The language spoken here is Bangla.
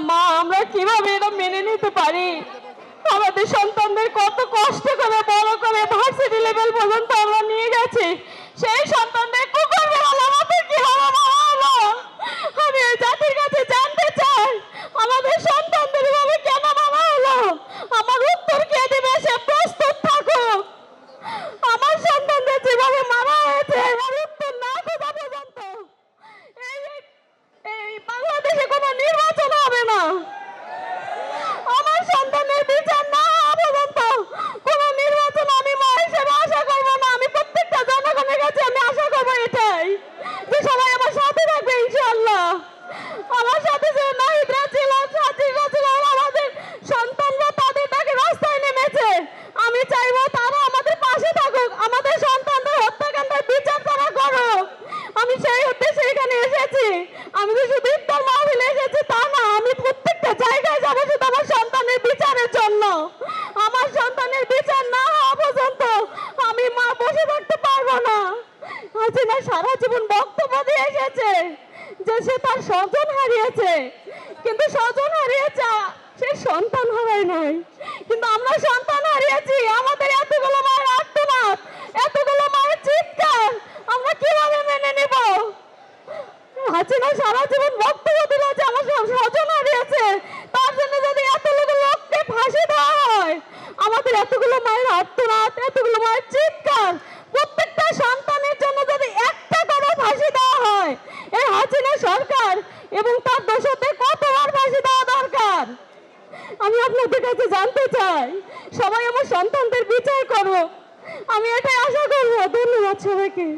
মা আমরা কিভাবে এটা মেনে নিতে পারি? আমাদের সন্তানদের কত কষ্ট করে বড় করে ভার্সিটি লেভেল পর্যন্ত আমরা নিয়ে গেছি, সেই সন্তানদের কুকুর বেড়াল আমাদের কি হলো মা? আমি এই জাতির কাছে জানতে চাই, আমাদের সন্তানদের এভাবে কেন মারা হলো? আমার উত্তর কে দিবে সে প্রস্তুত থাকুক। আমার সন্তানদের যেভাবে মারা হয়েছে এর উত্তর না খোঁজা পর্যন্ত এই বাংলাদেশে কোনো নির্বাচন হবে না। আমার সন্তানের বিচার না হওয়া পর্যন্ত কোনো নির্বাচন আমি মা হিসেবে আশা করবো না। আমি প্রত্যেকটা জনগণের কাছে আমি আশা করবো এটাই, যে সবাই আমার সাথে থাকবে ইনশাআল্লাহ। আমার সাথে যে নাহিদরা ছিল, সাজিদরা ছিল, আমাদের সন্তানরা তাদের তাকে রাস্তায় নেমেছে। আমি চাইবো তারা আমাদের পাশে থাকুক, আমাদের সন্তানদের হত্যাকাণ্ডের বিচার তারা করুক। আমি সেই উদ্দেশ্যে এখানে এসেছি। আমি তো শুধু ইফতার মাহফিলে এসেছি তা না, আমি প্রত্যেকটা জায়গায় যাবো শুধু আমার সন্তানের বিচারের জন্য। আমার সন্তানের বিচার না হওয়া পর্যন্ত আমি মা বসে থাকতে পারবো না। হাসিনা সারা জীবন বক্তব্য দিয়ে এসেছে যে সে তার স্বজন হারিয়েছে, কিন্তু স্বজন হারিয়েছে, সে সন্তান হারায় নাই। কিন্তু আমরা সন্তান হারিয়েছি, আমাদের এতগুলো মায়ের আর্তনাদ, এতগুলো মায়ের চিৎকার আমরা কিভাবে মেনে নিব? হাসিনা সারা জীবন বক্তব্য দিল যে আমার স্বজন হারিয়েছে, তার জন্য যদি এতগুলো লোককে ফাঁসি দেওয়া হয়, আমাদের এতগুলো মায়ের আর্তনাদ, এতগুলো মায়ের চিৎকার, প্রত্যেকটা সন্তানের জন্য যদি একটা করে ফাঁসি দেওয়া হয়, এই হাসিনা সরকার এবং তার দোষদের কতবার ফাঁসি দেওয়া দরকার? আমি আপনাদের কাছে জানতে চাই, সবাই আমার সন্তানদের বিচার করো, আমি এটাই আশা করবো। ধন্যবাদ সবাইকে।